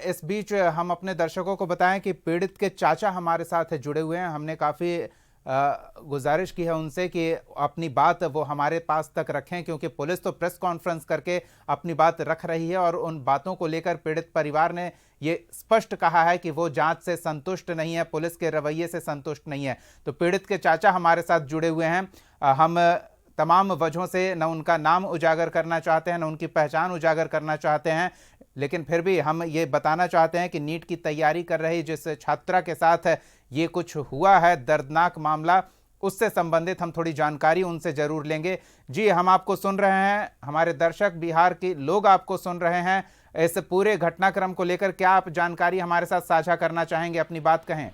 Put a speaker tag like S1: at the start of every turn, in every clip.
S1: इस बीच हम अपने दर्शकों को बताएं कि पीड़ित के चाचा हमारे साथ जुड़े हुए हैं। हमने काफ़ी गुजारिश की है उनसे कि अपनी बात वो हमारे पास तक रखें, क्योंकि पुलिस तो प्रेस कॉन्फ्रेंस करके अपनी बात रख रही है और उन बातों को लेकर पीड़ित परिवार ने ये स्पष्ट कहा है कि वो जांच से संतुष्ट नहीं है, पुलिस के रवैये से संतुष्ट नहीं है। तो पीड़ित के चाचा हमारे साथ जुड़े हुए हैं। हम तमाम वजहों से न उनका नाम उजागर करना चाहते हैं, न उनकी पहचान उजागर करना चाहते हैं, लेकिन फिर भी हम ये बताना चाहते हैं कि नीट की तैयारी कर रही जिस छात्रा के साथ ये कुछ हुआ है, दर्दनाक मामला, उससे संबंधित हम थोड़ी जानकारी उनसे जरूर लेंगे। जी, हम आपको सुन रहे हैं, हमारे दर्शक, बिहार के लोग आपको सुन रहे हैं। इस पूरे घटनाक्रम को लेकर क्या आप जानकारी हमारे साथ साझा करना चाहेंगे? अपनी बात कहें।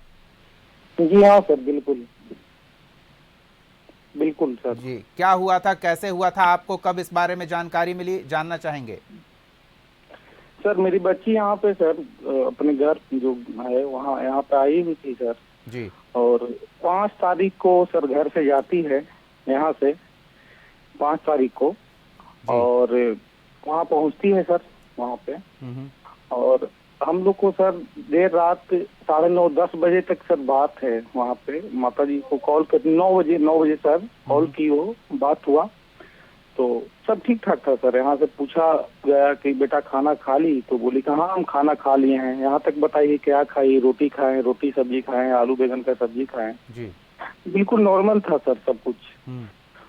S2: जी हाँ सर, बिल्कुल बिल्कुल सर।
S1: जी, क्या हुआ था, कैसे हुआ था, आपको कब इस बारे में जानकारी मिली, जानना चाहेंगे?
S2: सर मेरी बच्ची यहाँ पे सर अपने घर जो है वहाँ यहाँ पे आई हुई थी सर।
S1: जी।
S2: और 5 तारीख को सर घर से जाती है यहाँ से, 5 तारीख को, और वहाँ पहुँचती है सर वहाँ पे। और हम लोग को सर देर रात 9:30-10 बजे तक सर बात है वहाँ पे। माता जी को कॉल कर 9 बजे सर कॉल की, वो बात हुआ तो सब ठीक ठाक था सर। यहाँ से पूछा गया कि बेटा खाना खा ली, तो बोली कि हाँ हम खाना खा लिए हैं। यहाँ तक बताइए क्या खाई, रोटी खाएं, रोटी सब्जी खाएं, आलू बैगन का सब्जी खाएं।
S1: जी।
S2: बिल्कुल नॉर्मल था सर सब कुछ।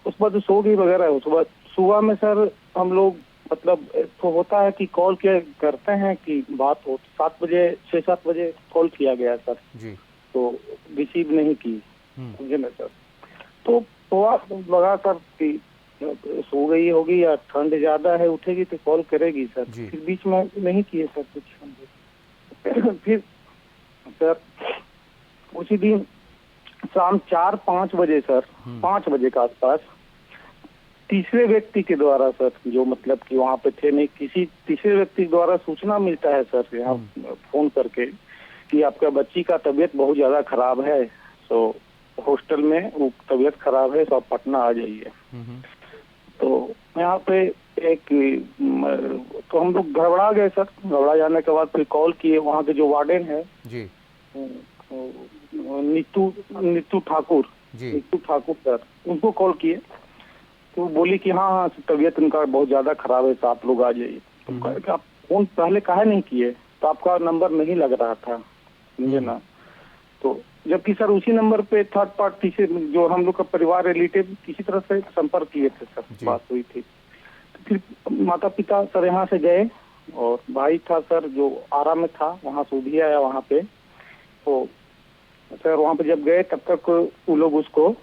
S2: उस बाद तो सो गई वगैरह। उस बाद सुबह में सर हम लोग मतलब तो होता है कि कॉल किया करते हैं कि बात हो, 6-7 बजे कॉल किया गया सर
S1: जी।
S2: तो रिसीव नहीं की, समझे ना सर। तो थोड़ा लगा सर कि सो गई होगी या ठंड ज्यादा है, उठेगी तो कॉल करेगी सर। फिर बीच में नहीं किए सर कुछ। फिर सर उसी दिन शाम 4-5 बजे सर, 5 बजे के आसपास तीसरे व्यक्ति के द्वारा सर, जो मतलब कि वहाँ पे थे नहीं, किसी तीसरे व्यक्ति द्वारा सूचना मिलता है सर यहाँ फोन करके कि आपका बच्ची का तबीयत बहुत ज्यादा खराब है, तो हॉस्टल में वो तबीयत खराब है, तो आप पटना आ जाइए। तो यहाँ पे तो हम लोग घबरा गए सर। घबरा जाने के बाद फिर कॉल किए वहाँ के जो वार्डन है
S1: जी,
S2: नीतू ठाकुर सर, उनको कॉल किए तो बोली कि हाँ हाँ तबीयत उनका बहुत ज्यादा खराब है, तो आप लोग आ जाइए। तो कहे कि आप फोन पहले काहे नहीं किए, तो आपका नंबर नहीं लग रहा था, समझे ना। तो जबकि सर उसी नंबर पे थर्ड पार्टी से जो हम लोग का परिवार रिलेटिव किसी तरह से संपर्क किए थे सर, बात हुई थी। तो फिर माता पिता सर यहाँ से गए और भाई था सर जो आरा में था, वहाँ से भी आया वहाँ पे। तो सर वहाँ पे जब गए तब तक वो लोग उसको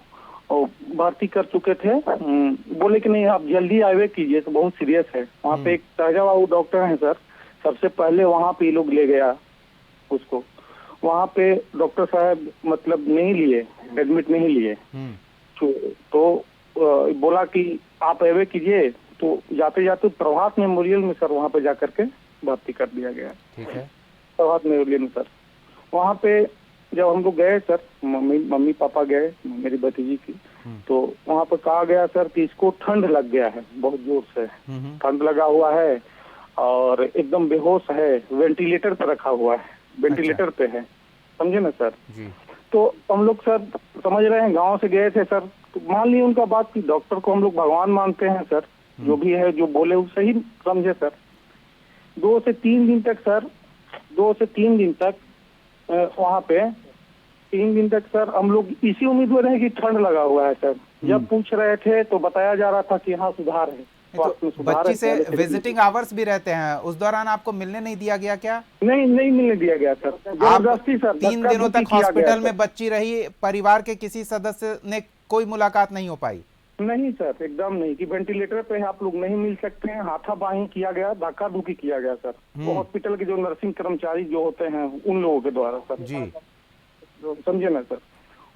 S2: भर्ती कर चुके थे। बोले कि नहीं आप जल्दी आवे कीजिए, तो बहुत सीरियस है। वहाँ पे एक ताजा बाबू डॉक्टर है सर, सबसे पहले वहाँ पे लोग ले गया उसको। वहाँ पे डॉक्टर साहब मतलब नहीं लिए, एडमिट नहीं लिए। तो बोला कि आप आवे कीजिए। तो जाते जाते प्रभात मेमोरियल में सर वहाँ पे जाकर के भर्ती कर दिया गया।
S1: ठीक है।
S2: प्रभात मेमोरियल में सर वहाँ पे जब हम लोग गए सर, मम्मी पापा गए मेरी भतीजी की, तो वहाँ पर कहा गया सर कि इसको ठंड लग गया है, बहुत जोर से ठंड लगा हुआ है और एकदम बेहोश है, वेंटिलेटर पर रखा हुआ है, वेंटिलेटर पे है, समझे ना सर। तो हम लोग सर समझ रहे हैं, गांव से गए थे सर, तो मान लिए उनका बात कि डॉक्टर को हम लोग भगवान मानते हैं सर, जो भी है जो बोले वो सही समझे सर। 2 से 3 दिन तक सर, 2 से 3 दिन तक वहाँ पे 3 दिन तक सर हम लोग इसी उम्मीद में रहे कि ठंड लगा हुआ है सर। जब पूछ रहे थे तो बताया जा रहा था कि हाँ सुधार है।
S1: तो बच्ची से विजिटिंग आवर्स भी रहते हैं, उस दौरान आपको मिलने नहीं दिया गया क्या?
S2: नहीं मिलने दिया गया सर, जबरदस्ती सर।
S1: 3 दिनों तक हॉस्पिटल में बच्ची रही, परिवार के किसी सदस्य ने कोई मुलाकात नहीं हो पाई?
S2: नहीं सर, एकदम नहीं कि वेंटिलेटर पे आप लोग नहीं मिल सकते हैं। हाथापाई किया गया, धक्का धुकी किया गया सर, वो हॉस्पिटल के जो नर्सिंग कर्मचारी जो होते हैं उन लोगों के द्वारा सर जी, समझे ना सर।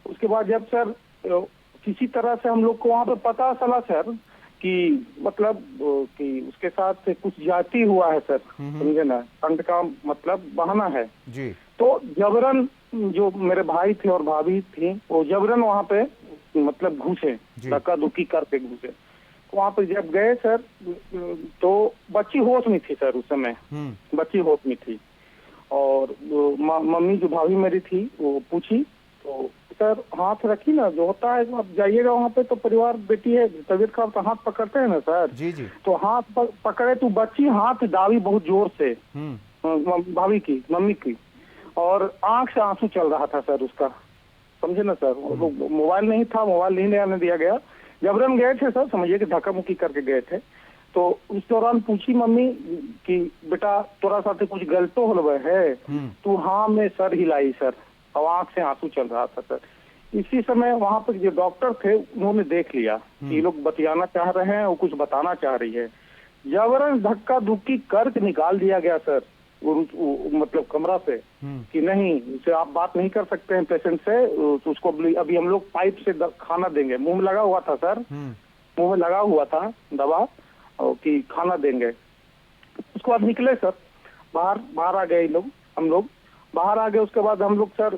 S2: उसके बाद जब सर किसी तरह से हम लोग को वहाँ पे पता चला सर कि मतलब कि उसके साथ कुछ जाति हुआ है सर, समझे ना, ठंड का मतलब बहाना है
S1: जी। तो
S2: जबरन जो मेरे भाई थे और भाभी थी, वो जबरन वहाँ पे मतलब घुसे, धक्का धुकी करके घुसे। वहाँ पे जब गए सर तो बच्ची होश में थी सर, उस समय बच्ची होश में थी। और मम्मी जो भाभी मेरी थी वो पूछी, तो सर हाथ रखी ना, जो होता है आप जाइएगा वहाँ पे तो परिवार बेटी है, तबीयत खराब तो हाथ पकड़ते हैं ना सर।
S1: जी जी।
S2: तो हाथ पकड़े तो बच्ची हाथ दाबी बहुत जोर से, भाभी की, मम्मी की, और आंख से आंसू चल रहा था सर उसका, समझे ना सर। मोबाइल नहीं था, मोबाइल नहीं आने दिया गया, जबरन गए थे सर, समझिए कि धक्का मुक्की करके गए थे। तो उस दौरान पूछी मम्मी कि बेटा तोरा साथ कुछ गलत तो हो है, तो हाँ में सर हिलाई सर, और आंख से आंसू चल रहा था सर। इसी समय वहां पर जो डॉक्टर थे उन्होंने देख लिया कि ये लोग बतियाना चाह रहे हैं और कुछ बताना चाह रही है, जबरन धक्का धुक्की करके निकाल दिया गया सर मतलब कमरा से, कि नहीं उसे आप बात नहीं कर सकते हैं पेशेंट से, तो उसको अभी हम लोग पाइप से खाना देंगे, मुंह में लगा हुआ था सर, मुंह में लगा हुआ था दवा, कि खाना देंगे। उसके बाद निकले सर, बाहर आ गए लोग, हम लोग बाहर आ गए। उसके बाद हम लोग सर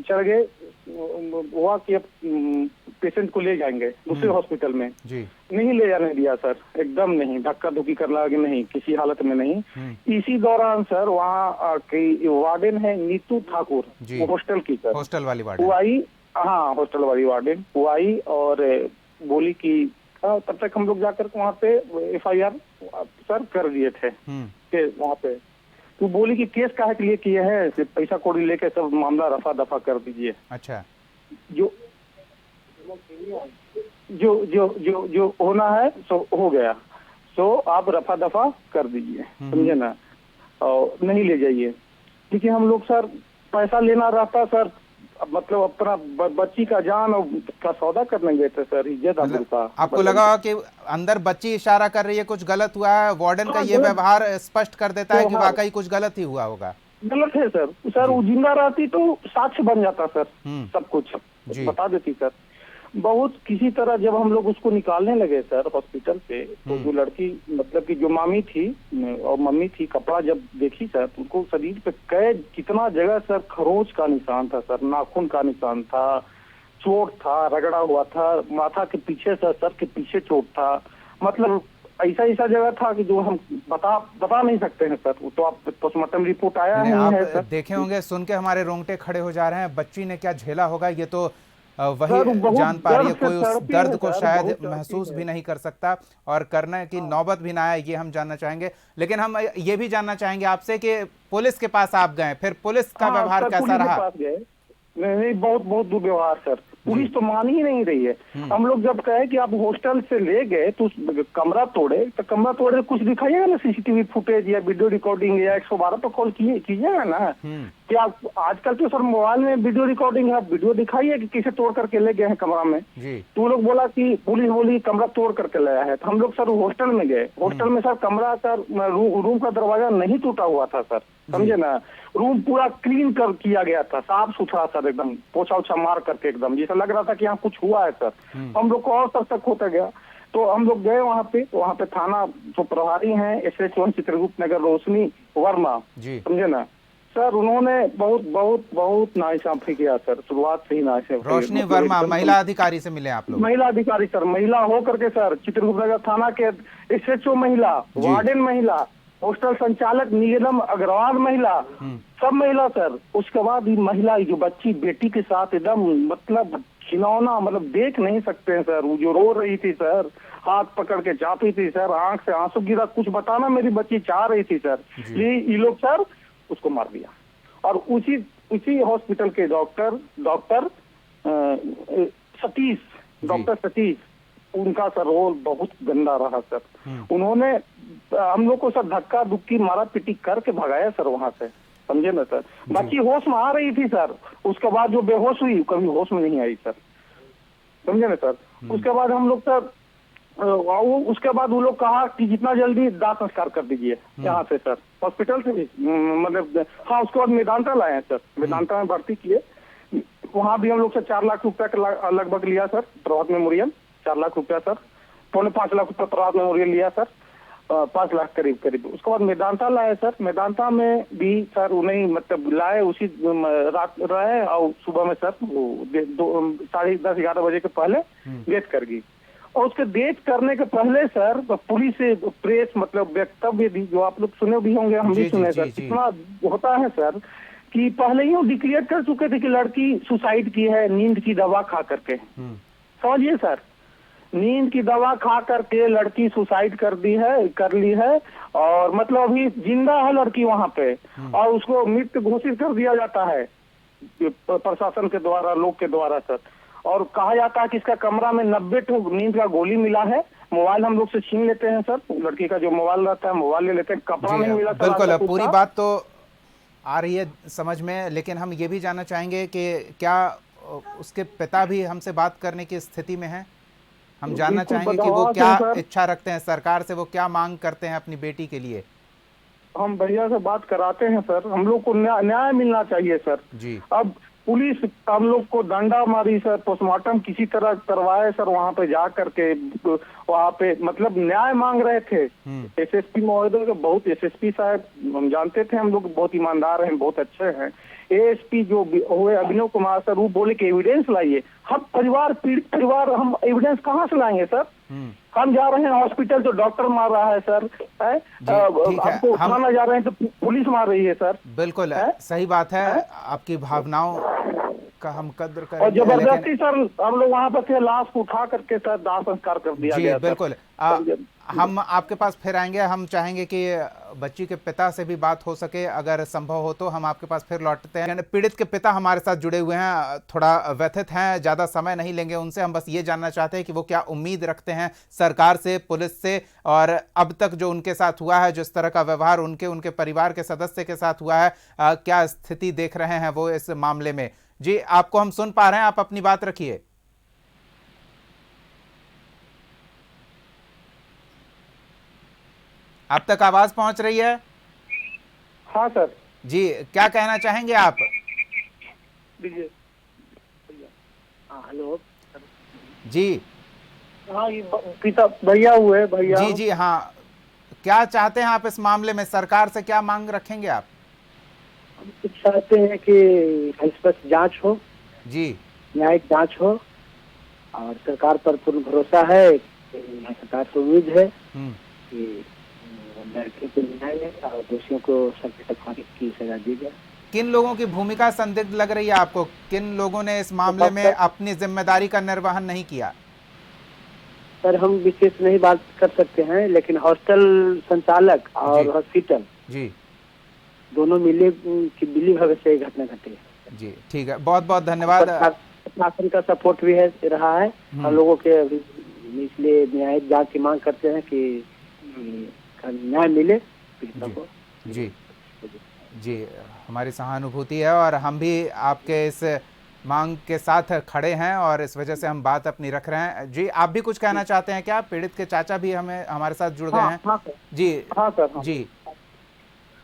S2: चल गए, हुआ कि अब पेशेंट को ले जाएंगे दूसरे हॉस्पिटल में
S1: जी।
S2: नहीं ले जाने दिया सर, एकदम नहीं, धक्का धुक्की करना लगे, नहीं किसी हालत में नहीं। इसी दौरान सर वहाँ की वार्डन है नीतू ठाकुर, वो हॉस्टल की सर,
S1: हॉस्टल वाली वार्डन,
S2: वो आई, हाँ हॉस्टल वाली वार्डन, वो आई और बोली कि तब तक हम लोग जाकर वहाँ पे FIR सर कर दिए थे के वहाँ पे। तो बोली कि केस काहे के लिए किए हैं, सिर्फ पैसा कौड़ी लेके सब मामला रफा दफा कर दीजिए।
S1: अच्छा,
S2: जो जो जो जो जो होना है सो हो गया, सो आप रफा दफा कर दीजिए, समझे ना, और नहीं ले जाइए। लेकिन हम लोग सर पैसा लेना रहता सर, मतलब अपना बच्ची का जान और का सौदा करने गए थे सर, इज्जत आबरू का।
S1: आपको लगा कि अंदर बच्ची इशारा कर रही है, कुछ गलत हुआ है, वार्डन का ये व्यवहार स्पष्ट कर देता है कि वाकई कुछ गलत ही हुआ होगा।
S2: गलत है सर वो जिंदा रहती तो साक्ष्य बन जाता सर, सब कुछ बता देती सर। बहुत किसी तरह जब हम लोग उसको निकालने लगे सर हॉस्पिटल से, तो जो लड़की मतलब कि जो मामी थी और मम्मी थी, कपड़ा जब देखी सर, उनको शरीर पे कैद कितना जगह सर खरोच का निशान था सर, नाखून का निशान था, चोट था, रगड़ा हुआ था, माथा के पीछे सर के पीछे चोट था, मतलब ऐसा जगह था कि जो हम बता नहीं सकते हैं सर। वो तो आप पोस्टमार्टम रिपोर्ट आया नहीं है सर,
S1: देखे होंगे, सुन के हमारे रोंगटे खड़े हो जा रहे हैं। बच्ची ने क्या झेला होगा ये तो वही जान पा रही है, कोई उस दर्द को शायद महसूस भी नहीं कर सकता, और करने की नौबत भी ना आए ये हम जानना चाहेंगे। लेकिन हम ये भी जानना चाहेंगे आपसे कि पुलिस के पास आप गए, फिर पुलिस का व्यवहार कैसा रहा?
S2: नहीं, बहुत दुर्व्यवहार सर, पुलिस तो मान ही नहीं रही है। हम लोग जब कहे कि आप हॉस्टल से ले गए तो कमरा तोड़े, तो कमरा तोड़े कुछ दिखाइएगा ना, CCTV फुटेज या वीडियो रिकॉर्डिंग या 112 पर कॉल कीजिएगा ना। कि आप आजकल तो सर मोबाइल में वीडियो रिकॉर्डिंग है, वीडियो दिखाइए कि किसे तोड़ करके ले गए हैं कमरा में। तो वो लोग बोला कि पुलिस बोली कमरा तोड़ करके लाया है। तो हम लोग सर हॉस्टल में गए, हॉस्टल में सर कमरा सर रूम का दरवाजा नहीं टूटा हुआ था सर, समझे ना, रूम पूरा क्लीन किया गया था, साफ सुथरा सर, एकदम पोछा उछा मार करके, एकदम जैसा लग रहा था कि यहाँ कुछ हुआ है सर। हम लोग को और सर तक होता गया। तो हम लोग गए वहाँ पे थाना जो प्रभारी हैं SH1 चित्रगुप्त नगर रोशनी वर्मा, समझे ना सर, उन्होंने बहुत नाइंसाफी किया सर, शुरुआत से ही नाइंसाफी।
S1: रोशनी वर्मा महिला अधिकारी से मिले आप लोग?
S2: महिला अधिकारी सर, महिला हो करके सर, चित्रगुप्त नगर थाना के SHO महिला, वार्डन महिला, हॉस्टल संचालक नीलम अग्रवाल महिला, सब महिला सर। उसके बाद महिला जो बच्ची बेटी के साथ एकदम मतलब खिलौना, मतलब देख नहीं सकते हैं सर, वो जो रो रही थी सर, हाथ पकड़ के चापी थी सर, आंख से आंसू गिरा, कुछ बताना मेरी बच्ची चाह रही थी सर। ये लोग सर उसको मार दिया। और उसी हॉस्पिटल के डॉक्टर सतीश, उनका सर रोल बहुत गंदा रहा सर। उन्होंने हम लोग को सर धक्का धुक्की मारा पीटी करके भगाया सर वहां से, समझे ना सर। बच्ची होश में आ रही थी सर, उसके बाद जो बेहोश हुई कभी होश में नहीं आई सर, समझे ना सर। उसके बाद हम लोग सर उसके बाद वो लोग कहा कि जितना जल्दी दाह संस्कार कर दीजिए यहाँ से सर, हॉस्पिटल से भी मतलब, हाँ। उसके बाद मेदांता लाए हैं सर, मेदांता में भर्ती किए, वहाँ भी हम लोग से 4 लाख रुपया का लगभग लिया सर, प्रभात मेमोरियल 4 लाख रुपया सर, 4.5 लाख रुपया प्रभात मेमोरियल लिया सर, 5 लाख करीब। उसके बाद मेदांता लाए सर, मेदांता में भी सर उन्हें मतलब लाए, उसी रात रहे और सुबह में सर 10:30-11 बजे के पहले डेथ कर गई। और उसके डेट करने के पहले सर पुलिस प्रेस मतलब वक्तव्य भी जो आप लोग सुने भी होंगे, हम भी सुने सर, कितना होता है सर कि पहले ही वो डिक्लेयर कर चुके थे कि लड़की सुसाइड की है नींद की दवा खा करके। समझिए सर, नींद की दवा खा करके लड़की सुसाइड कर ली है और मतलब अभी जिंदा है लड़की वहां पे, और उसको मृत घोषित कर दिया जाता है प्रशासन के द्वारा, लोग के द्वारा सर। और कहा जाता है कि इसका कमरा में 90 नींद का गोली मिला है। मोबाइल हम लोग से छीन लेते हैं सर, लड़की का जो मोबाइल रहता है मोबाइल ले लेते हैं, कपड़ा नहीं मिला।
S1: बिल्कुल, पूरी बात तो आ रही है समझ में, लेकिन हम ये भी जानना चाहेंगे कि क्या उसके पिता भी हमसे बात करने की स्थिति में हैं? हम जानना चाहेंगे कि वो क्या इच्छा रखते हैं सरकार से, वो क्या मांग करते हैं अपनी बेटी के लिए।
S2: हम भैया से बात कराते हैं सर, हम लोग को न्याय मिलना चाहिए सर जी। अब पुलिस हम लोग को डंडा मारी सर, पोस्टमार्टम किसी तरह करवाए सर, वहाँ पे जा करके वहाँ पे मतलब न्याय मांग रहे थे। एसएसपी महोदय को बहुत, एसएसपी साहब हम जानते थे, हम लोग बहुत ईमानदार हैं, बहुत अच्छे हैं। एएसपी जो हुए अभिनव कुमार सर, वो बोले कि एविडेंस लाइए। हम पीड़ित परिवार हम एविडेंस कहाँ से लाएंगे सर? हम जा रहे हैं हॉस्पिटल तो डॉक्टर मार रहा है सर, आपको उठाना जा रहे हैं तो पुलिस मार रही है सर।
S1: बिल्कुल सही बात है, आपकी भावनाओं का हम कद्र करेंगे।
S2: और जबरदस्ती सर हम लोग वहाँ पर थे, लाश को उठा करके सर दाह संस्कार कर दिया गया।
S1: बिल्कुल हम आपके पास फिर आएंगे, हम चाहेंगे कि बच्ची के पिता से भी बात हो सके, अगर संभव हो तो हम आपके पास फिर लौटते हैं। पीड़ित के पिता हमारे साथ जुड़े हुए हैं, थोड़ा व्यथित हैं, ज़्यादा समय नहीं लेंगे उनसे। हम बस ये जानना चाहते हैं कि वो क्या उम्मीद रखते हैं सरकार से, पुलिस से, और अब तक जो उनके साथ हुआ है, जिस तरह का व्यवहार उनके परिवार के सदस्य के साथ हुआ है, क्या स्थिति देख रहे हैं वो इस मामले में। जी आपको हम सुन पा रहे हैं, आप अपनी बात रखिए। आप तक आवाज पहुंच रही है?
S2: हाँ सर
S1: जी, क्या कहना चाहेंगे आप?
S2: हेलो
S1: जी।
S2: हाँ ये पिता भैया हुए भैया।
S1: जी जी हाँ, क्या चाहते हैं आप इस मामले में, सरकार से क्या मांग रखेंगे आप?
S2: हम चाहते हैं कि निष्पक्ष जांच हो जी, न्यायिक जांच हो, और सरकार पर पूर्ण भरोसा है, सरकार से उम्मीद है कि लड़के को न्याय मिले और दोषियों को सख्त फांसी की सजा दी जाए।
S1: किन लोगों की भूमिका संदिग्ध लग रही है आपको? किन लोगों ने इस मामले में अपनी जिम्मेदारी का निर्वहन नहीं किया?
S2: सर हम विशेष नहीं बात कर सकते हैं, लेकिन हॉस्टल संचालक और हॉस्पिटल जी दोनों मिले की मिली भगत से घटना घटी है।
S1: जी ठीक है, बहुत बहुत धन्यवाद।
S2: प्रशासन का सपोर्ट भी है रहा है हम लोगों के, इसलिए न्यायिक जांच की मांग करते हैं कि न्याय मिले पीड़ितों को।
S1: जी जी हमारी सहानुभूति है, और हम भी आपके इस मांग के साथ खड़े हैं, और इस वजह से हम बात अपनी रख रहे हैं। जी आप भी कुछ कहना चाहते हैं क्या? पीड़ित के चाचा भी हमारे साथ जुड़ गए हैं।
S2: हाँ सर
S1: जी
S2: हाँ सर हाँ।
S1: जी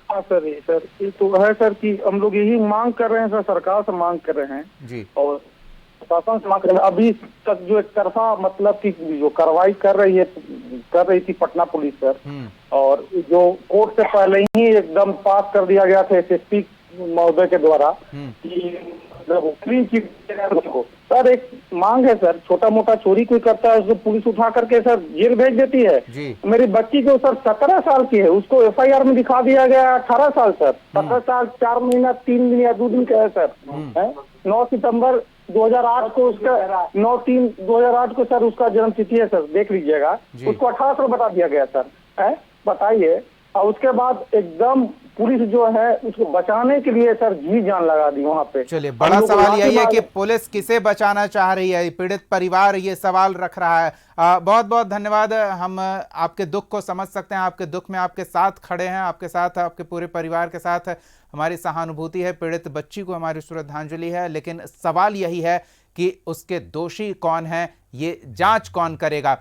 S2: हाँ सर ये तो है सर कि हम लोग यही मांग कर रहे हैं सर, सरकार से मांग कर रहे हैं जी, और प्रशासन से मांग कर रहे हैं। अभी तक जो एक तरफा मतलब कि जो कार्रवाई कर रही थी पटना पुलिस सर, और जो कोर्ट से पहले ही एकदम पास कर दिया गया था एसएसपी महोदय के द्वारा कि क्लीन चिट को। सर एक मांग है सर, छोटा मोटा चोरी कोई करता है उसको पुलिस उठा करके सर जेल भेज देती है जी। मेरी बच्ची जो सर 17 साल की है, उसको एफआईआर में दिखा दिया गया 18 साल सर, 17 साल 4 महीना 3 दिन या 2 दिन का है सर। 9 सितंबर 2008 को उसका 9/3/2008 को सर उसका जन्म तिथि है सर, देख लीजिएगा। उसको 18 साल बता दिया गया सर, है बताइए। और उसके बाद एकदम पुलिस जो है उसको बचाने के लिए सर जी जान लगा दी वहाँ पे।
S1: चलिए, बड़ा सवाल यही है कि पुलिस किसे बचाना चाह रही है, पीड़ित परिवार ये सवाल रख रहा है। बहुत बहुत धन्यवाद। हम आपके दुख को समझ सकते हैं, आपके दुख में आपके साथ खड़े हैं, आपके साथ, आपके पूरे परिवार के साथ हमारी सहानुभूति है। पीड़ित बच्ची को हमारी श्रद्धांजलि है, लेकिन सवाल यही है कि उसके दोषी कौन है, ये जांच कौन करेगा।